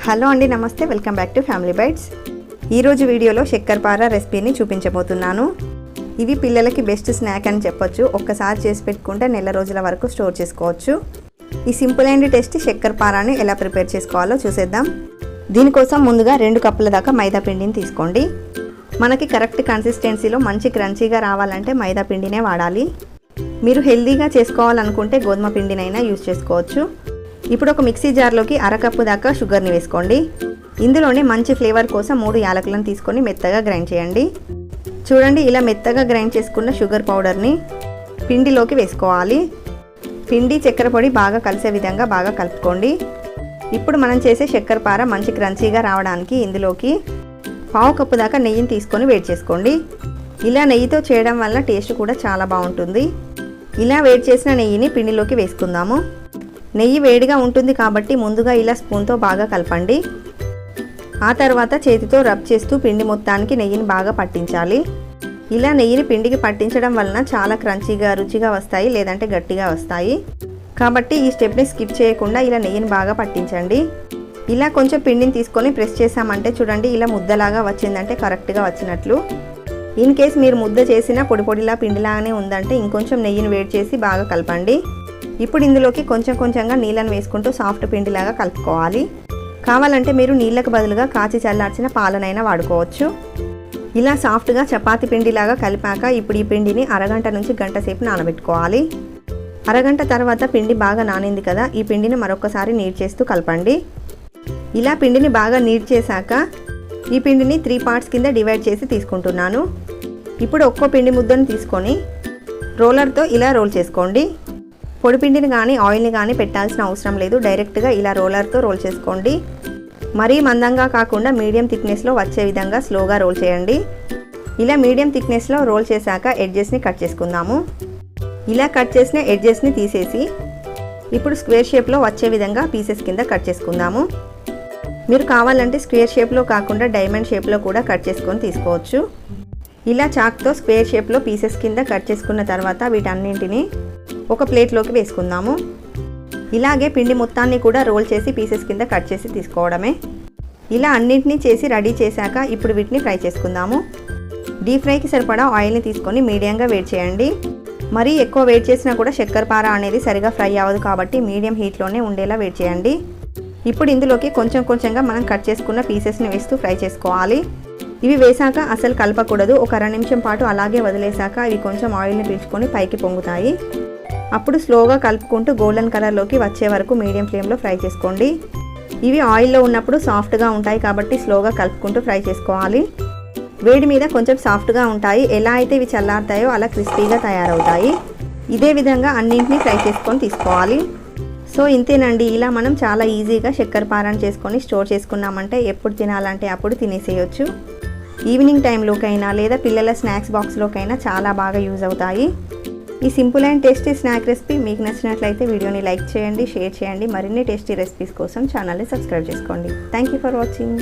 Hello అండి, నమస్తే. Welcome back to Family Bytes. ఈరోజు వీడియోలో చక్కెరపార రెసిపీని చూపించబోతున్నాను. ఇవి పిల్లలకి బెస్ట్ స్నాక్ అని చెప్పొచ్చు. ఒక్కసారి చేసి పెట్టుకుంటే నెల రోజుల వరకు స్టోర్ చేసుకోవచ్చు. ఈ సింపుల్ అండ్ టేస్టీ చక్కెరపారని ఎలా ప్రిపేర్ చేసుకోవాలో చూసేద్దాం. దీనికోసం ముందుగా 2 కప్పుల దాకా మైదా పిండిని తీసుకోండి. మనకి కరెక్ట్ కన్సిస్టెన్సీలో మంచి క్రంచీగా రావాలంటే మైదా పిండినే వాడాలి. మీరు హెల్దీగా చేసుకోవాలనుకుంటే గోధుమ పిండినైనా యూజ్ చేసుకోవచ్చు. ఇప్పుడు ఒక మిక్సీ జార్లోకి 1/2 కప్పు దాకా షుగర్ని వేసుకోండి. ఇందులోనే మంచి ఫ్లేవర్ కోసం 3 యాలకులను తీసుకొని మెత్తగా గ్రైండ్ చేయండి. చూడండి, ఇలా మెత్తగా గ్రైండ్ చేసుకున్న షుగర్ పౌడర్ని పిండిలోకి వేసుకోవాలి. పిండి చక్కెర పొడి బాగా కలిసే విధంగా బాగా కలుపుకోండి. ఇప్పుడు మనం చేసే చక్కెరపార మంచి క్రంచీగా రావడానికి ఇందులోకి 1/2 కప్పు దాకా నెయ్యిని తీసుకొని వేడి చేసుకోండి. ఇలా నెయ్యితో చేయడం వల్ల టేస్ట్ కూడా చాలా బాగుంటుంది. ఇలా వేడి చేసిన నెయ్యిని పిండిలోకి వేసుకుందాము. నెయ్యి వేడిగా ఉంటుంది కాబట్టి ముందుగా ఇలా స్పూన్తో బాగా కలపండి. ఆ తర్వాత చేతితో రబ్ చేస్తూ పిండి మొత్తానికి నెయ్యిని బాగా పట్టించాలి. ఇలా నెయ్యిని పిండికి పట్టించడం వలన చాలా క్రంచీగా రుచిగా వస్తాయి, లేదంటే గట్టిగా వస్తాయి. కాబట్టి ఈ స్టెప్ని స్కిప్ చేయకుండా ఇలా నెయ్యిని బాగా పట్టించండి. ఇలా కొంచెం పిండిని తీసుకొని ప్రెస్ చేసామంటే చూడండి, ఇలా ముద్దలాగా వచ్చిందంటే కరెక్ట్గా వచ్చినట్లు. ఇన్ కేస్ మీరు ముద్ద చేసిన పొడి పొడిలా పిండిలాగానే ఉందంటే ఇంకొంచెం నెయ్యిని వేడి చేసి బాగా కలపండి. ఇప్పుడు ఇందులోకి కొంచెం కొంచెంగా నీళ్ళని వేసుకుంటూ సాఫ్ట్ పిండిలాగా కలుపుకోవాలి. కావాలంటే మీరు నీళ్ళకు బదులుగా కాచి చల్లార్చిన పాలనైనా వాడుకోవచ్చు. ఇలా సాఫ్ట్గా చపాతీ పిండిలాగా కలిపాక ఇప్పుడు ఈ పిండిని 1/2 గంట నుంచి గంట సేపు నానబెట్టుకోవాలి. 1/2 గంట తర్వాత పిండి బాగా నానింది కదా, ఈ పిండిని మరొకసారి నీట్ చేస్తూ కలపండి. ఇలా పిండిని బాగా నీట్ చేశాక ఈ పిండిని 3 పార్ట్స్ కింద డివైడ్ చేసి తీసుకుంటున్నాను. ఇప్పుడు ఒక్కో పిండి ముద్దను తీసుకొని రోలర్తో ఇలా రోల్ చేసుకోండి. పొడిపిండిని కానీ ఆయిల్ని కానీ పెట్టాల్సిన అవసరం లేదు. డైరెక్ట్గా ఇలా రోలర్తో రోల్ చేసుకోండి. మరీ మందంగా కాకుండా మీడియం థిక్నెస్లో వచ్చే విధంగా స్లోగా రోల్ చేయండి. ఇలా మీడియం థిక్నెస్లో రోల్ చేశాక ఎడ్జెస్ని కట్ చేసుకుందాము. ఇలా కట్ చేసిన ఎడ్జెస్ని తీసేసి ఇప్పుడు స్క్వేర్ షేప్లో వచ్చే విధంగా పీసెస్ కింద కట్ చేసుకుందాము. మీరు కావాలంటే స్క్వేర్ షేప్లో కాకుండా డైమండ్ షేప్లో కూడా కట్ చేసుకొని తీసుకోవచ్చు. ఇలా చాక్తో స్క్వేర్ షేప్లో పీసెస్ కింద కట్ చేసుకున్న తర్వాత వీటన్నింటినీ ఒక ప్లేట్లోకి వేసుకుందాము. ఇలాగే పిండి మొత్తాన్ని కూడా రోల్ చేసి పీసెస్ కింద కట్ చేసి తీసుకోవడమే. ఇలా అన్నింటినీ చేసి రెడీ చేశాక ఇప్పుడు వీటిని ఫ్రై చేసుకుందాము. డీప్ ఫ్రైకి సరిపడా ఆయిల్ని తీసుకొని మీడియంగా వేడి చేయండి. మరీ ఎక్కువ వేడి చేసినా కూడా చక్కెరపార అనేది సరిగా ఫ్రై అవ్వదు కాబట్టి మీడియం హీట్లోనే ఉండేలా వేడి చేయండి. ఇప్పుడు ఇందులోకి కొంచెం కొంచెంగా మనం కట్ చేసుకున్న పీసెస్ని వేస్తూ ఫ్రై చేసుకోవాలి. ఇవి వేసాక అసలు కలపకూడదు. ఒక 2 నిమిషం పాటు అలాగే వదిలేసాక ఇవి కొంచెం ఆయిల్ని పీల్చుకొని పైకి పొంగుతాయి. అప్పుడు స్లోగా కలుపుకుంటూ గోల్డెన్ కలర్లోకి వచ్చే వరకు మీడియం ఫ్లేమ్లో ఫ్రై చేసుకోండి. ఇవి ఆయిల్లో ఉన్నప్పుడు సాఫ్ట్గా ఉంటాయి కాబట్టి స్లోగా కలుపుకుంటూ ఫ్రై చేసుకోవాలి. వేడి మీద కొంచెం సాఫ్ట్గా ఉంటాయి. ఎలా అయితే ఇవి చల్లారుతాయో అలా క్రిస్పీగా తయారవుతాయి. ఇదే విధంగా అన్నింటినీ ఫ్రై చేసుకొని తీసుకోవాలి. సో ఇంతేనండి. ఇలా మనం చాలా ఈజీగా చక్కెరపారని చేసుకొని స్టోర్ చేసుకున్నామంటే ఎప్పుడు తినాలంటే అప్పుడు తినేసేయచ్చు. ఈవినింగ్ టైంలోకైనా లేదా పిల్లల స్నాక్స్ బాక్స్లోకైనా చాలా బాగా యూజ్ అవుతాయి. ఈ simple and tasty snack recipe మీకు నచ్చినట్లయితే వీడియోని లైక్ చేయండి, షేర్ చేయండి. మరిన్ని టేస్టీ రెసిపీస్ కోసం ఛానల్ని సబ్స్క్రైబ్ చేసుకోండి. Thank you for watching.